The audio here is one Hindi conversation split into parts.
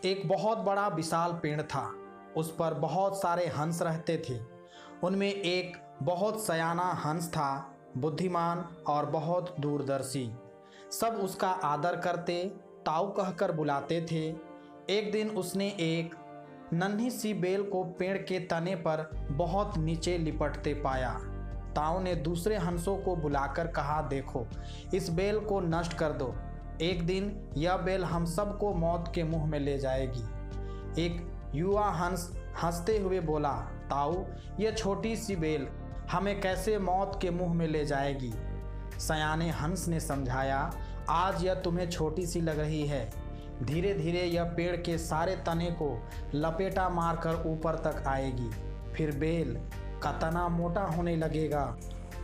एक बहुत बड़ा विशाल पेड़ था। उस पर बहुत सारे हंस रहते थे। उनमें एक बहुत सयाना हंस था, बुद्धिमान और बहुत दूरदर्शी। सब उसका आदर करते, ताऊ कहकर बुलाते थे। एक दिन उसने एक नन्ही सी बेल को पेड़ के तने पर बहुत नीचे लिपटते पाया। ताऊ ने दूसरे हंसों को बुलाकर कहा, देखो, इस बेल को नष्ट कर दो। एक दिन यह बेल हम सबको मौत के मुंह में ले जाएगी। एक युवा हंस हंसते हुए बोला, ताऊ, यह छोटी सी बेल हमें कैसे मौत के मुंह में ले जाएगी? सयाने हंस ने समझाया, आज यह तुम्हें छोटी सी लग रही है, धीरे धीरे यह पेड़ के सारे तने को लपेटा मारकर ऊपर तक आएगी। फिर बेल का तना मोटा होने लगेगा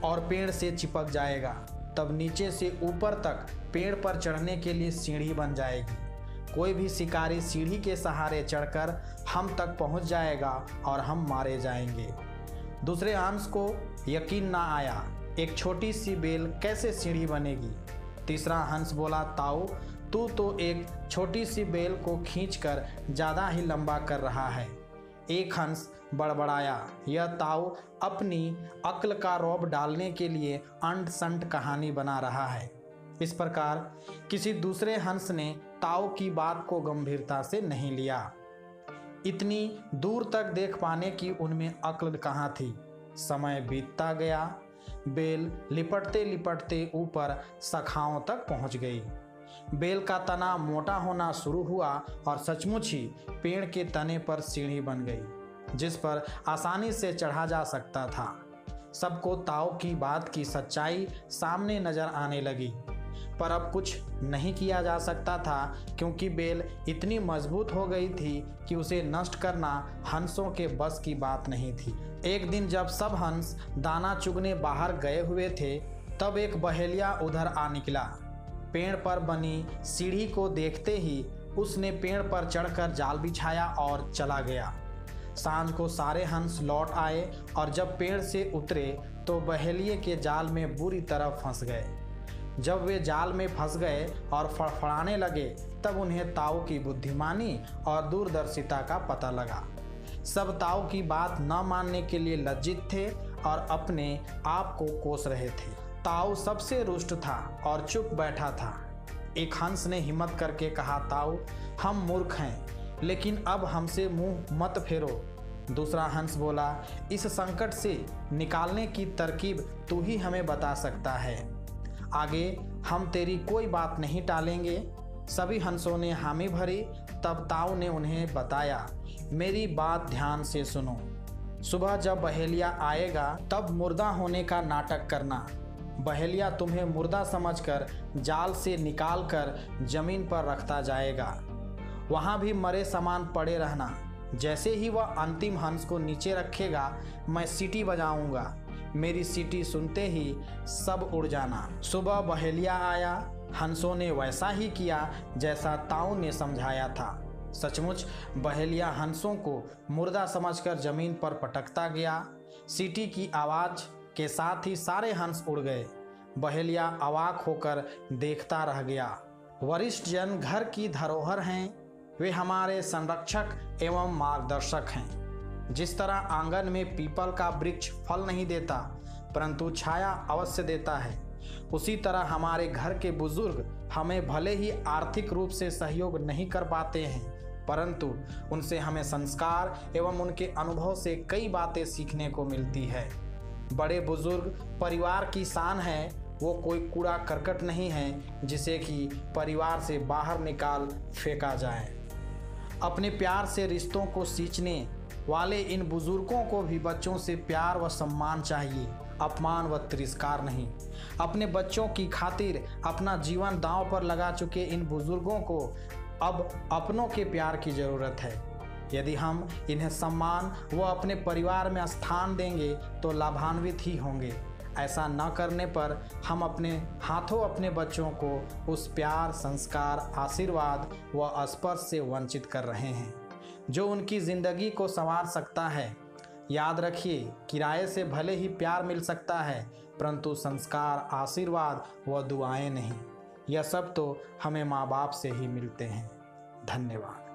और पेड़ से चिपक जाएगा। तब नीचे से ऊपर तक पेड़ पर चढ़ने के लिए सीढ़ी बन जाएगी। कोई भी शिकारी सीढ़ी के सहारे चढ़कर हम तक पहुंच जाएगा और हम मारे जाएंगे। दूसरे हंस को यकीन ना आया, एक छोटी सी बेल कैसे सीढ़ी बनेगी? तीसरा हंस बोला, ताऊ, तू तो एक छोटी सी बेल को खींचकर ज़्यादा ही लंबा कर रहा है। एक हंस बड़बड़ाया, यह ताऊ अपनी अक्ल का रौब डालने के लिए अंट संट कहानी बना रहा है। इस प्रकार किसी दूसरे हंस ने ताऊ की बात को गंभीरता से नहीं लिया। इतनी दूर तक देख पाने की उनमें अक्ल कहाँ थी। समय बीतता गया। बेल लिपटते लिपटते ऊपर शाखाओं तक पहुंच गई। बेल का तना मोटा होना शुरू हुआ और सचमुच ही पेड़ के तने पर सीढ़ी बन गई, जिस पर आसानी से चढ़ा जा सकता था। सबको ताऊ की बात की सच्चाई सामने नजर आने लगी, पर अब कुछ नहीं किया जा सकता था, क्योंकि बेल इतनी मजबूत हो गई थी कि उसे नष्ट करना हंसों के बस की बात नहीं थी। एक दिन जब सब हंस दाना चुगने बाहर गए हुए थे, तब एक बहेलिया उधर आ निकला। पेड़ पर बनी सीढ़ी को देखते ही उसने पेड़ पर चढ़कर जाल बिछाया और चला गया। सांझ को सारे हंस लौट आए और जब पेड़ से उतरे तो बहेलिए के जाल में बुरी तरह फंस गए। जब वे जाल में फंस गए और फड़फड़ाने लगे, तब उन्हें ताऊ की बुद्धिमानी और दूरदर्शिता का पता लगा। सब ताऊ की बात न मानने के लिए लज्जित थे और अपने आप को कोस रहे थे। ताऊ सबसे रुष्ट था और चुप बैठा था। एक हंस ने हिम्मत करके कहा, ताऊ, हम मूर्ख हैं, लेकिन अब हमसे मुंह मत फेरो। दूसरा हंस बोला, इस संकट से निकालने की तरकीब तू ही हमें बता सकता है। आगे हम तेरी कोई बात नहीं टालेंगे। सभी हंसों ने हामी भरी। तब ताऊ ने उन्हें बताया, मेरी बात ध्यान से सुनो। सुबह जब बहेलिया आएगा तब मुर्दा होने का नाटक करना। बहेलिया तुम्हें मुर्दा समझकर जाल से निकालकर जमीन पर रखता जाएगा। वहाँ भी मरे सामान पड़े रहना। जैसे ही वह अंतिम हंस को नीचे रखेगा, मैं सीटी बजाऊंगा। मेरी सीटी सुनते ही सब उड़ जाना। सुबह बहेलिया आया। हंसों ने वैसा ही किया जैसा ताऊ ने समझाया था। सचमुच बहेलिया हंसों को मुर्दा समझकर जमीन पर पटकता गया। सीटी की आवाज़ के साथ ही सारे हंस उड़ गए। बहेलिया अवाक होकर देखता रह गया। वरिष्ठ जन घर की धरोहर हैं, वे हमारे संरक्षक एवं मार्गदर्शक हैं। जिस तरह आंगन में पीपल का वृक्ष फल नहीं देता परंतु छाया अवश्य देता है, उसी तरह हमारे घर के बुजुर्ग हमें भले ही आर्थिक रूप से सहयोग नहीं कर पाते हैं, परंतु उनसे हमें संस्कार एवं उनके अनुभव से कई बातें सीखने को मिलती है। बड़े बुजुर्ग परिवार की शान है। वो कोई कूड़ा करकट नहीं है जिसे कि परिवार से बाहर निकाल फेंका जाए। अपने प्यार से रिश्तों को सींचने वाले इन बुजुर्गों को भी बच्चों से प्यार व सम्मान चाहिए, अपमान व तिरस्कार नहीं। अपने बच्चों की खातिर अपना जीवन दांव पर लगा चुके इन बुजुर्गों को अब अपनों के प्यार की ज़रूरत है। यदि हम इन्हें सम्मान व अपने परिवार में स्थान देंगे तो लाभान्वित ही होंगे। ऐसा न करने पर हम अपने हाथों अपने बच्चों को उस प्यार, संस्कार, आशीर्वाद व स्पर्श से वंचित कर रहे हैं जो उनकी ज़िंदगी को संवार सकता है। याद रखिए, किराए से भले ही प्यार मिल सकता है परंतु संस्कार, आशीर्वाद व दुआएं नहीं। यह सब तो हमें माँ बाप से ही मिलते हैं। धन्यवाद।